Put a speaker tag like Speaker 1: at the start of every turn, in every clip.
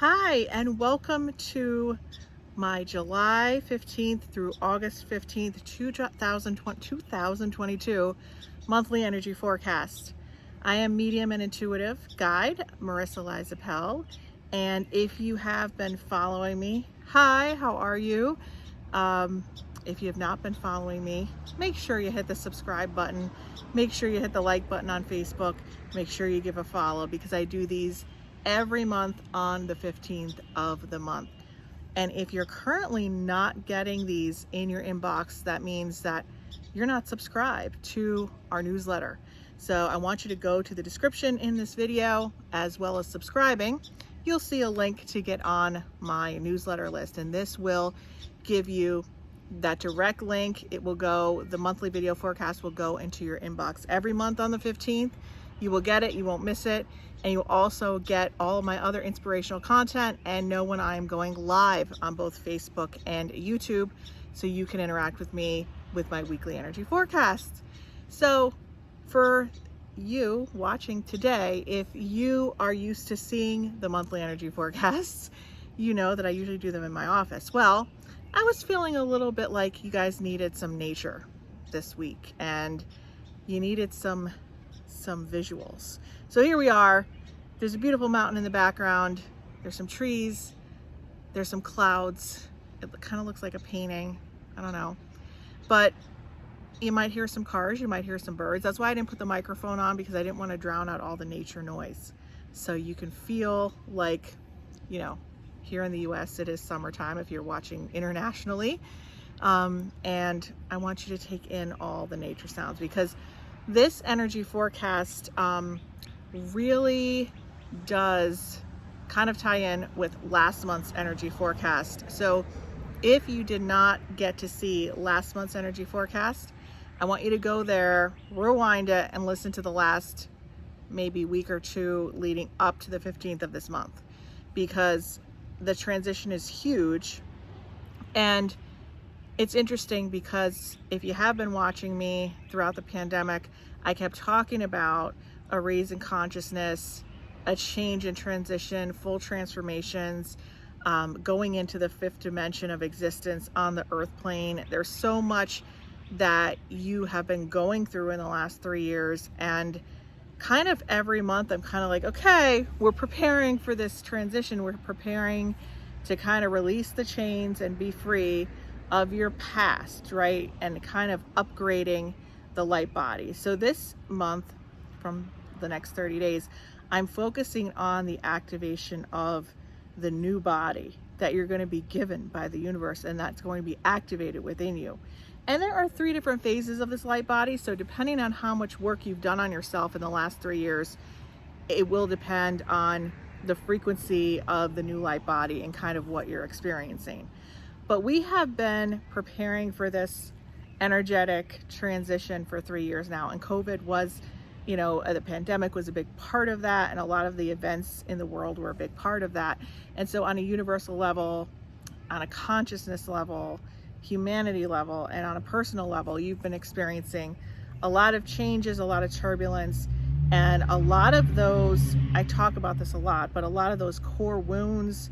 Speaker 1: Hi, and welcome to my July 15th through August 15th, 2022 monthly energy forecast. I am medium and intuitive guide, Marisa Liza Pell. And if you have been following me, hi, how are you? If you have not been following me, make sure you hit the subscribe button. Make sure you hit the like button on Facebook. Make sure you give a follow because I do these every month on the 15th of the month. And if you're currently not getting these in your inbox, that means that you're not subscribed to our newsletter. So I want you to go to the description in this video as well as subscribing. You'll see a link to get on my newsletter list, and this will give you that direct link. It will go, the monthly video forecast will go into your inbox every month on the 15th. You will get it, you won't miss it, and you'll also get all of my other inspirational content and know when I am going live on both Facebook and YouTube, so you can interact with me with my weekly energy forecasts. So for you watching today, if you are used to seeing the monthly energy forecasts, you know that I usually do them in my office. Well, I was feeling a little bit like you guys needed some nature this week and you needed some visuals. So here we are. There's a beautiful mountain in the background. There's some trees. There's some clouds. It kind of looks like a painting. I don't know. But you might hear some cars. You might hear some birds. That's why I didn't put the microphone on, because I didn't want to drown out all the nature noise. So you can feel like, you know, here in the US it is summertime if you're watching internationally. And I want you to take in all the nature sounds, because this energy forecast really does kind of tie in with last month's energy forecast. So if you did not get to see last month's energy forecast, I want you to go there, rewind it, and listen to the last maybe week or two leading up to the 15th of this month, because the transition is huge. And it's interesting because if you have been watching me throughout the pandemic, I kept talking about a raise in consciousness, a change in transition, full transformations, going into the fifth dimension of existence on the earth plane. There's so much that you have been going through in the last 3 years, and kind of every month I'm kind of like, okay, we're preparing for this transition. We're preparing to kind of release the chains and be free of your past, right? And kind of upgrading the light body. So this month, from the next 30 days, I'm focusing on the activation of the new body that you're going to be given by the universe, and that's going to be activated within you. And there are 3 different phases of this light body. So depending on how much work you've done on yourself in the last 3 years, it will depend on the frequency of the new light body and kind of what you're experiencing. But we have been preparing for this energetic transition for 3 years now. And COVID was, you know, the pandemic was a big part of that. And a lot of the events in the world were a big part of that. And so on a universal level, on a consciousness level, humanity level, and on a personal level, you've been experiencing a lot of changes, a lot of turbulence, and a lot of those, I talk about this a lot, but a lot of those core wounds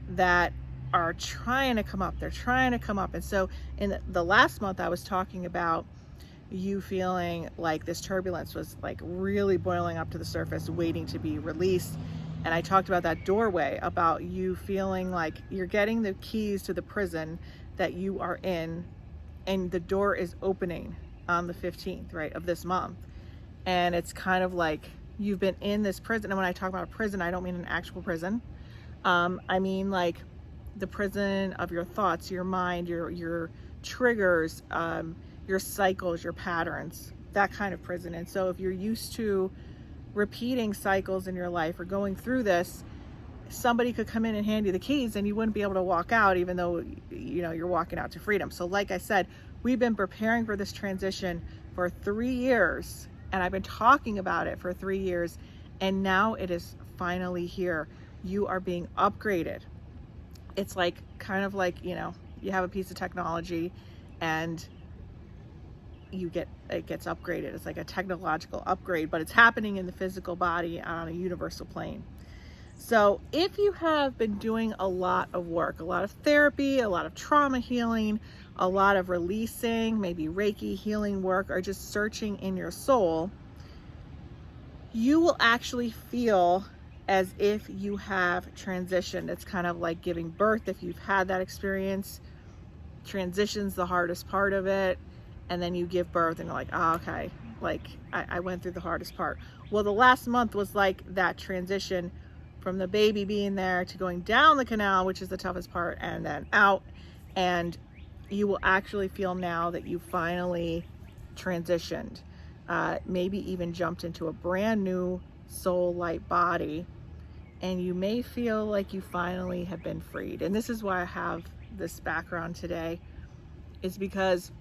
Speaker 1: that are trying to come up, they're trying to come up. And so in the last month, I was talking about you feeling like this turbulence was like really boiling up to the surface, waiting to be released. And I talked about that doorway, about you feeling like you're getting the keys to the prison that you are in, and the door is opening on the 15th, right, of this month. And it's kind of like you've been in this prison. And when I talk about a prison, I don't mean an actual prison. I mean like the prison of your thoughts, your mind, your triggers, your cycles, your patterns, that kind of prison. And so if you're used to repeating cycles in your life or going through this, somebody could come in and hand you the keys and you wouldn't be able to walk out, even though, you know, you're walking out to freedom. So like I said, we've been preparing for this transition for 3 years, and I've been talking about it for 3 years, and now it is finally here. You are being upgraded. It's like kind of like, you know, you have a piece of technology and it gets upgraded. It's like a technological upgrade, but it's happening in the physical body on a universal plane. So if you have been doing a lot of work, a lot of therapy, a lot of trauma healing, a lot of releasing, maybe Reiki healing work, or just searching in your soul, you will actually feel as if you have transitioned. It's kind of like giving birth. If you've had that experience, transition's the hardest part of it. And then you give birth and you're like, oh, okay, like I went through the hardest part. Well, the last month was like that transition from the baby being there to going down the canal, which is the toughest part, and then out. And you will actually feel now that you finally transitioned, maybe even jumped into a brand new soul light body. And you may feel like you finally have been freed. And this is why I have this background today, is because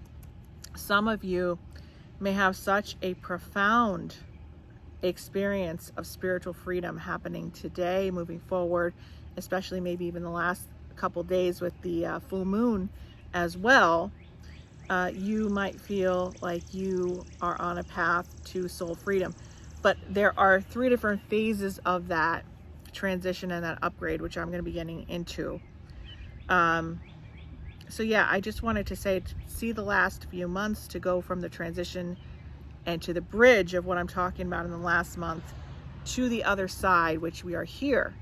Speaker 1: some of you may have such a profound experience of spiritual freedom happening today, moving forward, especially maybe even the last couple days with the full moon as well. You might feel like you are on a path to soul freedom. But there are 3 different phases of that transition and that upgrade, which I'm going to be getting into. So yeah, I just wanted to say, see the last few months to go from the transition and to the bridge of what I'm talking about in the last month to the other side, which we are here.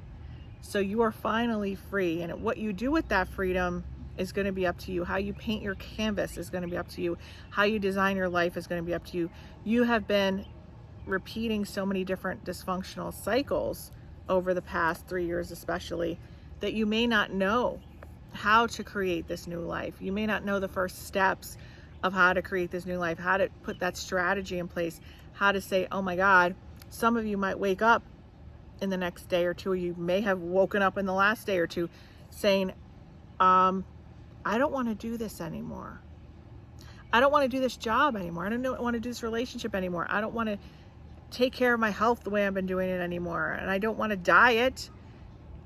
Speaker 1: So you are finally free. And what you do with that freedom is going to be up to you. How you paint your canvas is going to be up to you. How you design your life is going to be up to you. You have been repeating so many different dysfunctional cycles over the past 3 years, especially, that you may not know how to create this new life. You may not know the first steps of how to create this new life, how to put that strategy in place, how to say, oh my God, some of you might wake up in the next day or two, or you may have woken up in the last day or two saying, I don't want to do this anymore. I don't want to do this job anymore. I don't want to do this relationship anymore. I don't want to take care of my health the way I've been doing it anymore. And I don't want to diet.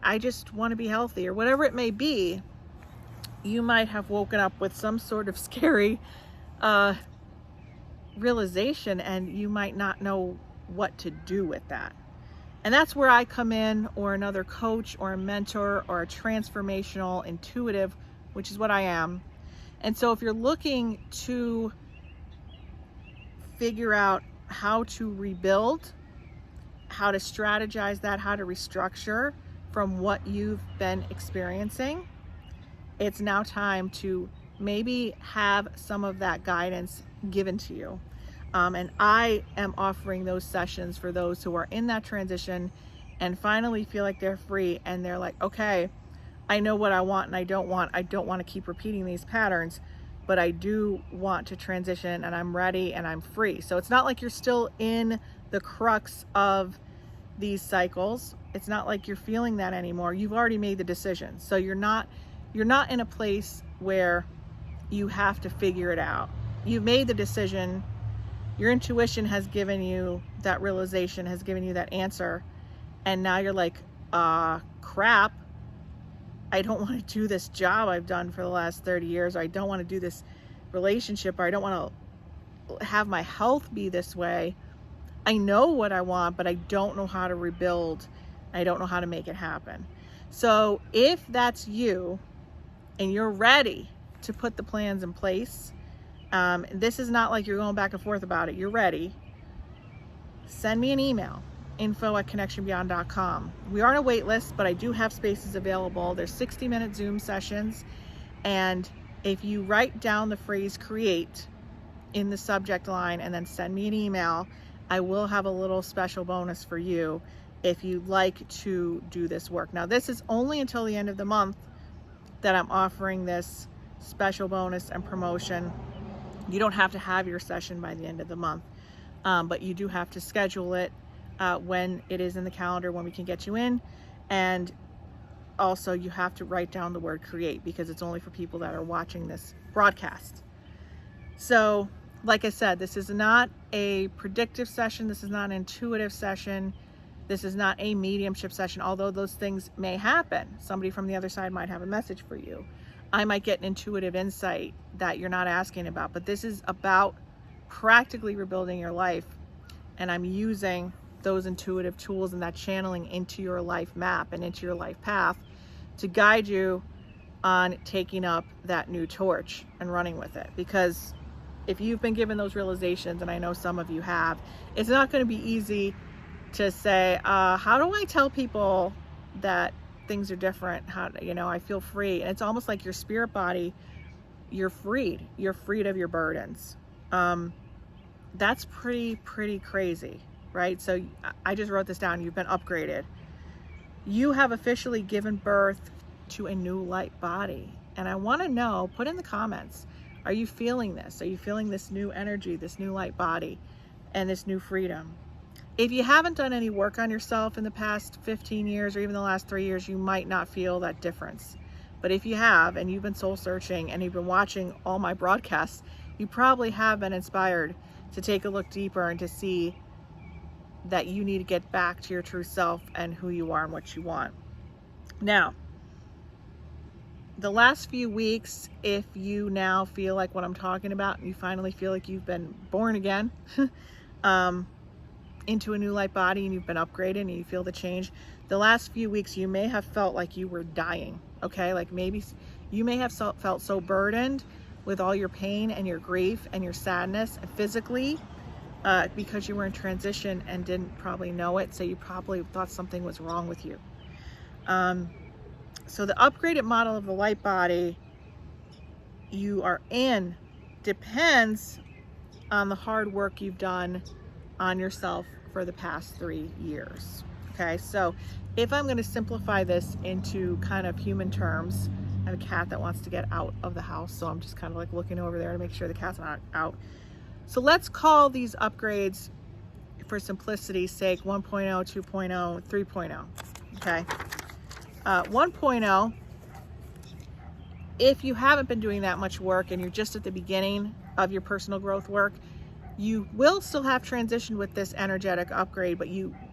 Speaker 1: I just want to be healthy, or whatever it may be. You might have woken up with some sort of scary realization, and you might not know what to do with that. And that's where I come in, or another coach or a mentor or a transformational intuitive, which is what I am. And so if you're looking to figure out how to rebuild, how to strategize that, how to restructure from what you've been experiencing, it's now time to maybe have some of that guidance given to you. And I am offering those sessions for those who are in that transition and finally feel like they're free, and they're like, okay, I know what I want and I don't want to keep repeating these patterns, but I do want to transition, and I'm ready and I'm free. So it's not like you're still in the crux of these cycles. It's not like you're feeling that anymore. You've already made the decision. So you're not in a place where you have to figure it out. You've made the decision. Your intuition has given you that realization, has given you that answer. And now you're like, crap, I don't want to do this job I've done for the last 30 years. Or I don't want to do this relationship, or I don't want to have my health be this way. I know what I want, but I don't know how to rebuild. I don't know how to make it happen. So if that's you, and you're ready to put the plans in place, this is not like you're going back and forth about it. You're ready. Send me an email, info@connectionbeyond.com. We are on a wait list, but I do have spaces available. There's 60-minute Zoom sessions. And if you write down the phrase create in the subject line and then send me an email, I will have a little special bonus for you if you'd like to do this work. Now, this is only until the end of the month that I'm offering this special bonus and promotion. You don't have to have your session by the end of the month, but you do have to schedule it when it is in the calendar, when we can get you in. And also you have to write down the word create, because it's only for people that are watching this broadcast. So like I said, this is not a predictive session. This is not an intuitive session. This is not a mediumship session, although those things may happen. Somebody from the other side might have a message for you. I might get an intuitive insight that you're not asking about, but this is about practically rebuilding your life. And I'm using those intuitive tools and that channeling into your life map and into your life path to guide you on taking up that new torch and running with it. Because if you've been given those realizations, and I know some of you have, it's not going to be easy to say, how do I tell people that things are different? How, I feel free. And it's almost like your spirit body, you're freed of your burdens. That's pretty crazy, right? So I just wrote this down. You've been upgraded. You have officially given birth to a new light body. And I want to know, put in the comments, are you feeling this? Are you feeling this new energy, this new light body, and this new freedom? If you haven't done any work on yourself in the past 15 years or even the last 3 years, you might not feel that difference. But if you have, and you've been soul searching and you've been watching all my broadcasts, you probably have been inspired to take a look deeper and to see that you need to get back to your true self and who you are and what you want. Now, the last few weeks, if you now feel like what I'm talking about and you finally feel like you've been born again into a new light body and you've been upgraded and you feel the change, the last few weeks you may have felt like you were dying, okay? Like maybe you may have felt so burdened with all your pain and your grief and your sadness physically because you were in transition and didn't probably know it, so you probably thought something was wrong with you. So the upgraded model of the light body you are in depends on the hard work you've done on yourself for the past 3 years. Okay, so if I'm going to simplify this into kind of human terms, I have a cat that wants to get out of the house, so I'm just kind of like looking over there to make sure the cat's not out. So let's call these upgrades, for simplicity's sake, 1.0, 2.0, 3.0. Okay. 1.0, if you haven't been doing that much work and you're just at the beginning of your personal growth work, you will still have transitioned with this energetic upgrade, but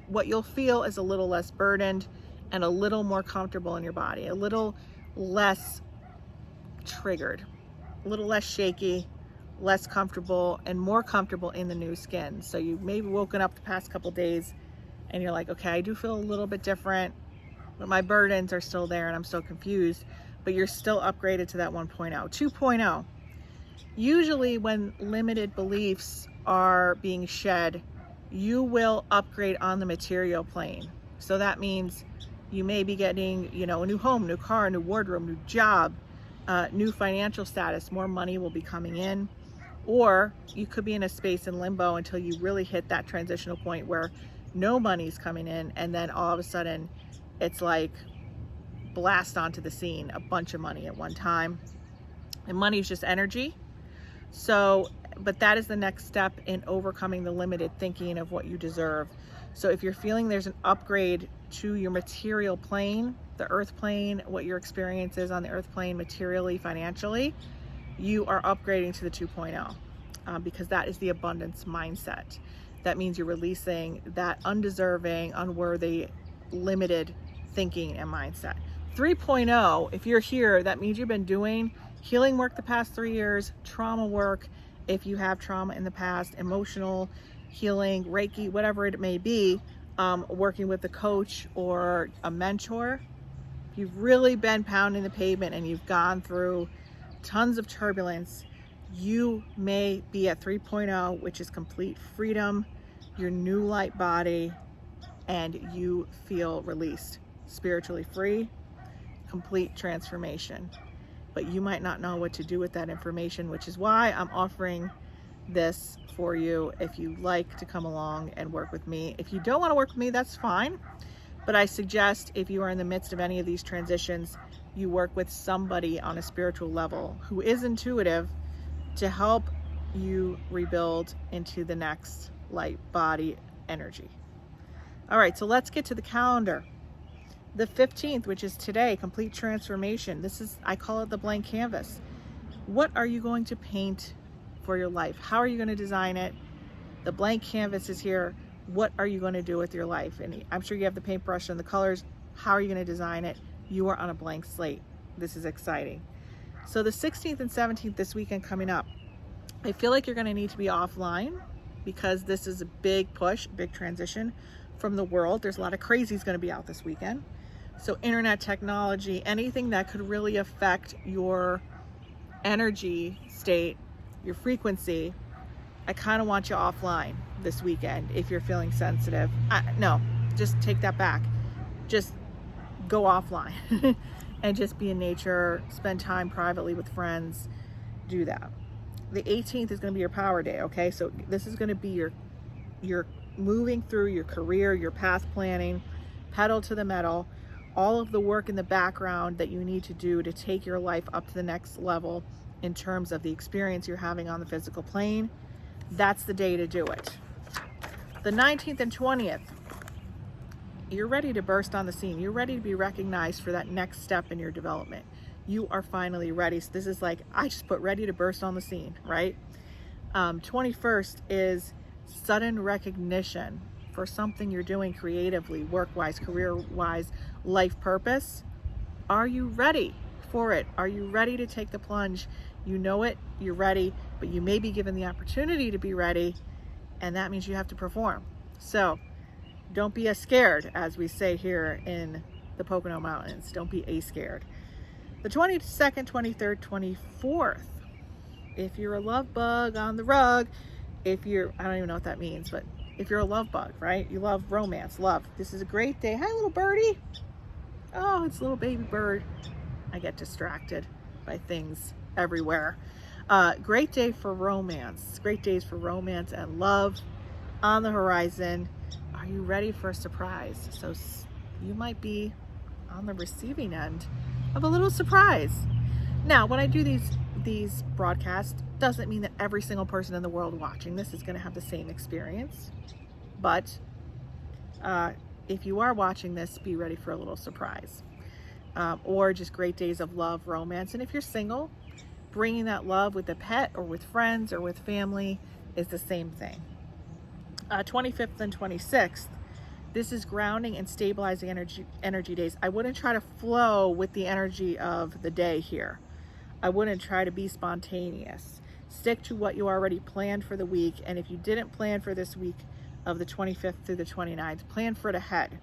Speaker 1: what you'll feel is a little less burdened and a little more comfortable in your body, a little less triggered, a little less shaky, less comfortable, and more comfortable in the new skin. So you maybe woken up the past couple days and you're like, okay, I do feel a little bit different, but my burdens are still there and I'm still confused, but you're still upgraded to that 1.0. 2.0, usually when limited beliefs are being shed, you will upgrade on the material plane. So that means you may be getting, a new home, new car, new wardrobe, new job, new financial status, more money will be coming in, or you could be in a space in limbo until you really hit that transitional point where no money's coming in, and then all of a sudden it's like blast onto the scene, a bunch of money at one time. And money is just energy. So, but that is the next step in overcoming the limited thinking of what you deserve. So if you're feeling there's an upgrade to your material plane, the earth plane, what your experience is on the earth plane materially, financially, you are upgrading to the 2.0 because that is the abundance mindset. That means you're releasing that undeserving, unworthy, limited thinking and mindset. 3.0, if you're here, that means you've been doing healing work the past 3 years, trauma work, if you have trauma in the past, emotional healing, Reiki, whatever it may be, working with a coach or a mentor. You've really been pounding the pavement and you've gone through tons of turbulence. You may be at 3.0, which is complete freedom, your new light body, and you feel released, spiritually free, complete transformation. But you might not know what to do with that information, which is why I'm offering this for you if you like to come along and work with me. If you don't want to work with me, that's fine. But I suggest if you are in the midst of any of these transitions, you work with somebody on a spiritual level who is intuitive to help you rebuild into the next light body energy. All right, so let's get to the calendar. The 15th, which is today, complete transformation. This is, I call it the blank canvas. What are you going to paint for your life? How are you going to design it? The blank canvas is here. What are you going to do with your life? And I'm sure you have the paintbrush and the colors. How are you going to design it? You are on a blank slate. This is exciting. So the 16th and 17th this weekend coming up, I feel like you're going to need to be offline because this is a big push, big transition from the world. There's a lot of crazies going to be out this weekend. So internet technology, anything that could really affect your energy state, your frequency, I kind of want you offline this weekend if you're feeling sensitive. No, just take that back. Just go offline and just be in nature, spend time privately with friends, do that. The 18th is going to be your power day, okay? So this is going to be your moving through your career, your path planning, pedal to the metal, all of the work in the background that you need to do to take your life up to the next level in terms of the experience you're having on the physical plane. That's the day to do it. The 19th and 20th, you're ready to burst on the scene. You're ready to be recognized for that next step in your development. You are finally ready. So this is like, I just put ready to burst on the scene, right? 21st is sudden recognition for something you're doing creatively, work-wise, career-wise, life purpose. Are you ready for it? Are you ready to take the plunge? You know it, you're ready, but you may be given the opportunity to be ready, and that means you have to perform. So don't be as scared, as we say here in the Pocono Mountains. Don't be scared. The 22nd, 23rd, 24th, if you're a love bug on the rug, I don't even know what that means, but if you're a love bug, right? You love romance, love. This is a great day. Hi, little birdie. Oh, it's a little baby bird. I get distracted by things everywhere. Great day for romance. Great days for romance and love on the horizon. Are you ready for a surprise? So you might be on the receiving end of a little surprise. Now, when I do these broadcasts, doesn't mean that every single person in the world watching this is going to have the same experience. But if you are watching this, be ready for a little surprise. Or just great days of love, romance. And if you're single, bringing that love with a pet or with friends or with family is the same thing. 25th and 26th, this is grounding and stabilizing energy days. I wouldn't try to flow with the energy of the day here. I wouldn't try to be spontaneous. Stick to what you already planned for the week. And if you didn't plan for this week of the 25th through the 29th, plan for it ahead.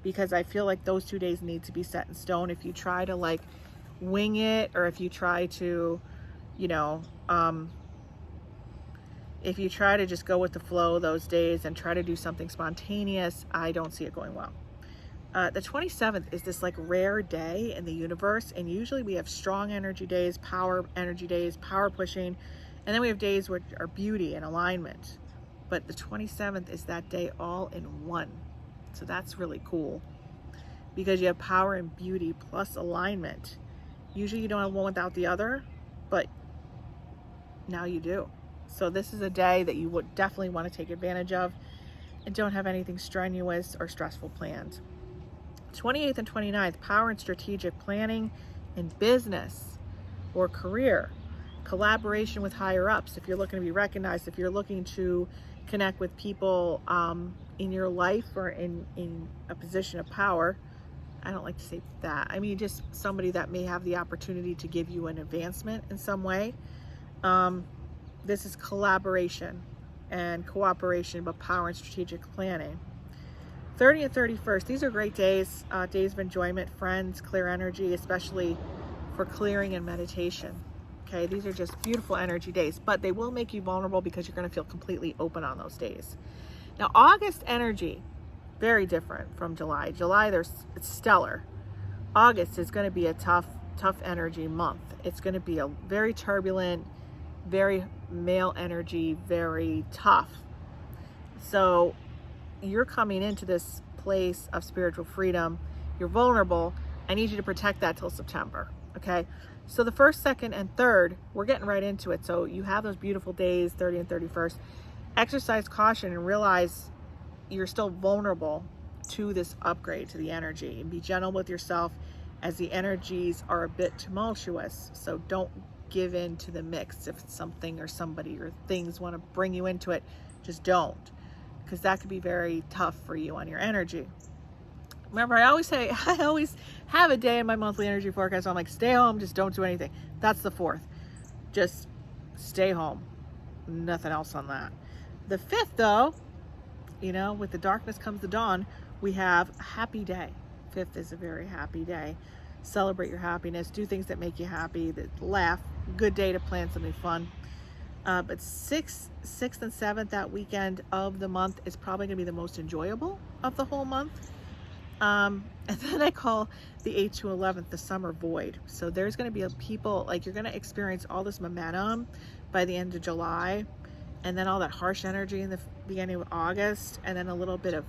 Speaker 1: Because I feel like those 2 days need to be set in stone. If you try to like wing it, or if you try to, if you try to just go with the flow those days and try to do something spontaneous, I don't see it going well. The 27th is this like rare day in the universe, and usually we have strong energy days, power energy days, power pushing, and then we have days which are beauty and alignment. But the 27th is that day all in one. So that's really cool because you have power and beauty plus alignment. Usually you don't have one without the other, but now you do. So this is a day that you would definitely want to take advantage of and don't have anything strenuous or stressful planned. 28th and 29th, power and strategic planning in business or career. Collaboration with higher ups. If you're looking to be recognized, if you're looking to connect with people in your life or in a position of power. I don't like to say that. I mean, just somebody that may have the opportunity to give you an advancement in some way. This is collaboration and cooperation, but power and strategic planning. 30th and 31st, these are great days, days of enjoyment, friends, clear energy, especially for clearing and meditation. Okay, these are just beautiful energy days, but they will make you vulnerable because you're going to feel completely open on those days. Now, August energy, very different from July. July, it's stellar. August is going to be a tough energy month. It's going to be a very turbulent, very male energy, very tough. So you're coming into this place of spiritual freedom. You're vulnerable. I need you to protect that till September. Okay. So the 1st, 2nd, and 3rd, we're getting right into it. So you have those beautiful days, 30 and 31st. Exercise caution and realize you're still vulnerable to this upgrade to the energy, and be gentle with yourself as the energies are a bit tumultuous. So don't give in to the mix. If it's something or somebody or things want to bring you into it, just don't, because that could be very tough for you on your energy. Remember, I always say, I always have a day in my monthly energy forecast. So I'm like, stay home, just don't do anything. That's the 4th. Just stay home. Nothing else on that. The 5th, though, you know, with the darkness comes the dawn, we have a happy day. 5th is a very happy day. Celebrate your happiness, do things that make you happy, that laugh, good day to plan something fun. But 6th and 7th, that weekend of the month, is probably gonna be the most enjoyable of the whole month. And then I call the 8th to 11th the summer void. So there's gonna be people, like, you're gonna experience all this momentum by the end of July, and then all that harsh energy in the beginning of August, and then a little bit of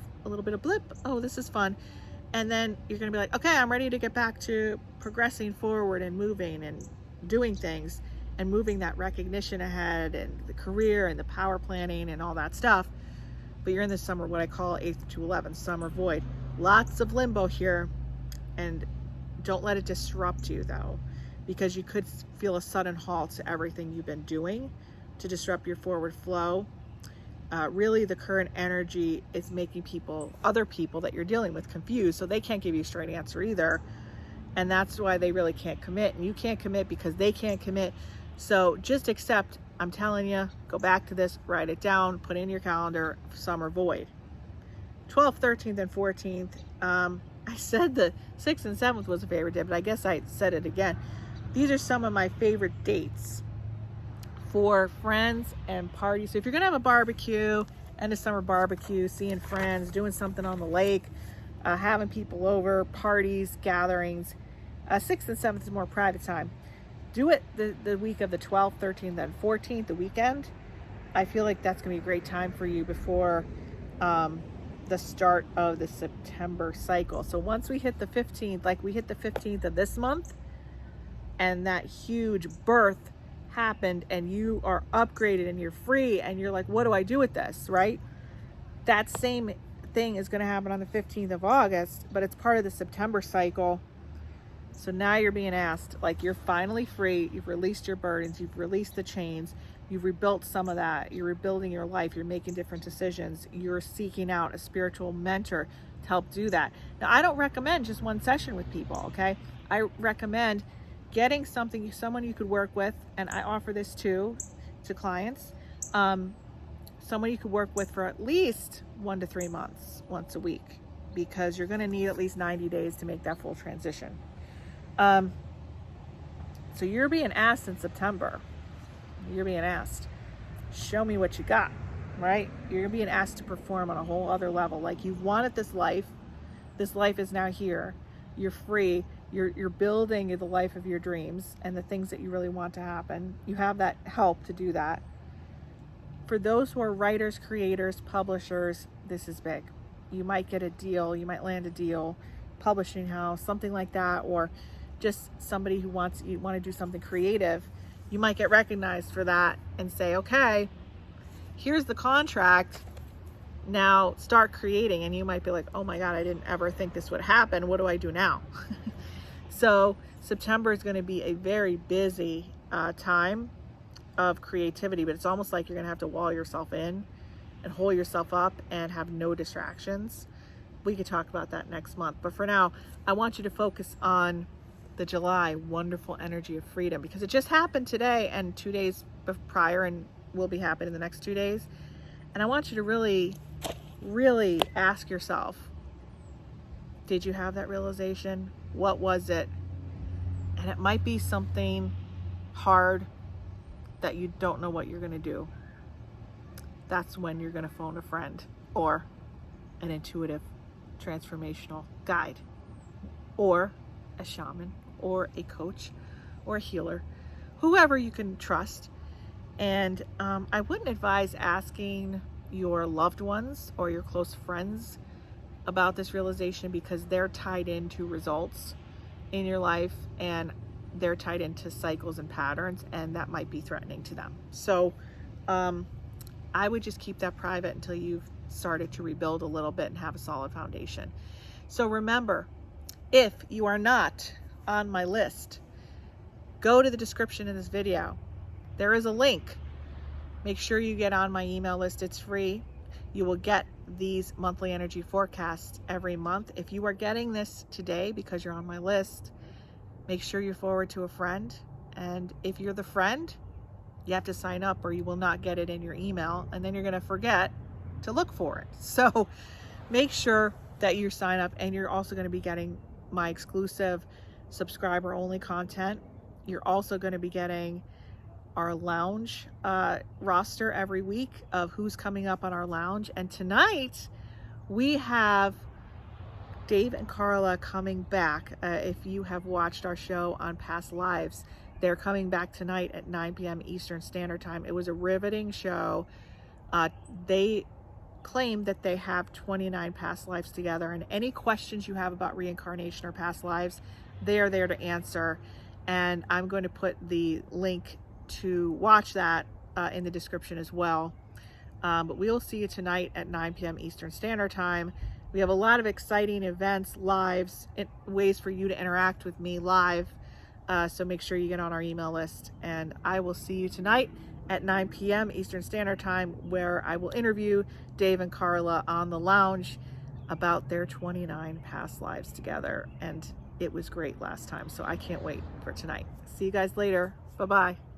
Speaker 1: blip. Oh, this is fun. And then you're gonna be like, okay, I'm ready to get back to progressing forward and moving and doing things and moving that recognition ahead and the career and the power planning and all that stuff. But you're in the summer, what I call 8th to 11th, summer void. Lots of limbo here, and don't let it disrupt you, though, because you could feel a sudden halt to everything you've been doing to disrupt your forward flow. Really, the current energy is making other people that you're dealing with, confused, so they can't give you a straight answer either. And that's why they really can't commit, and you can't commit because they can't commit. So just accept, I'm telling you, go back to this, write it down, put it in your calendar, summer void. 12th, 13th, and 14th. I said the 6th and 7th was a favorite day, but I guess I said it again. These are some of my favorite dates for friends and parties. So if you're gonna have a barbecue, end of summer barbecue, seeing friends, doing something on the lake, having people over, parties, gatherings, 6th and 7th is more private time. Do it the week of the 12th, 13th, and 14th, the weekend. I feel like that's gonna be a great time for you before the start of the September cycle. So once we hit the 15th, like we hit the 15th of this month, and that huge birth happened, and you are upgraded and you're free, and you're like, what do I do with this, right? That same thing is going to happen on the 15th of August, but it's part of the September cycle. So now you're being asked, like, you're finally free, you've released your burdens, you've released the chains, you've rebuilt some of that, you're rebuilding your life, you're making different decisions, you're seeking out a spiritual mentor to help do that. Now, I don't recommend just one session with people, okay? I recommend getting someone you could work with, and I offer this too to clients, someone you could work with for at least 1 to 3 months, once a week, because you're going to need at least 90 days to make that full transition. So you're being asked in September, you're being asked, show me what you got, right? You're being asked to perform on a whole other level. Like, you've wanted this life is now here, you're free, you're building the life of your dreams and the things that you really want to happen. You have that help to do that. For those who are writers, creators, publishers, this is big. You might get a deal, you might land a deal, publishing house, something like that, or just somebody who want to do something creative. You might get recognized for that and say, okay, here's the contract, now start creating. And you might be like, oh my God, I didn't ever think this would happen. What do I do now? So September is going to be a very busy time of creativity, but it's almost like you're going to have to wall yourself in and hold yourself up and have no distractions. We could talk about that next month. But for now, I want you to focus on the July wonderful energy of freedom, because it just happened today and 2 days prior, and will be happening in the next 2 days. And I want you to really, really ask yourself, did you have that realization? What was it? And it might be something hard that you don't know what you're going to do. That's when you're going to phone a friend or an intuitive transformational guide or a shaman or a coach or a healer, whoever you can trust. And I wouldn't advise asking your loved ones or your close friends about this realization, because they're tied into results in your life and they're tied into cycles and patterns, and that might be threatening to them. So I would just keep that private until you've started to rebuild a little bit and have a solid foundation. So remember, if you are not on my list, go to the description in this video. There is a link. Make sure you get on my email list. It's free. You will get these monthly energy forecasts every month. If you are getting this today because you're on my list, make sure you forward to a friend. And if you're the friend, You have to sign up or you will not get it in your email, and then you're going to forget to look for it. So make sure that you sign up, and you're also going to be getting my exclusive subscriber only content. You're also going to be getting our lounge roster every week of who's coming up on our lounge. And tonight we have Dave and Carla coming back. If you have watched our show on past lives, they're coming back tonight at 9 p.m. Eastern Standard Time. It was a riveting show. They claim that they have 29 past lives together, and any questions you have about reincarnation or past lives, they are there to answer. And I'm going to put the link to watch that in the description as well. But we will see you tonight at 9 p.m. Eastern Standard Time. We have a lot of exciting events, lives, ways for you to interact with me live. So make sure you get on our email list, and I will see you tonight at 9 p.m. Eastern Standard Time, where I will interview Dave and Carla on the lounge about their 29 past lives together. And it was great last time, so I can't wait for tonight. See you guys later. Bye-bye.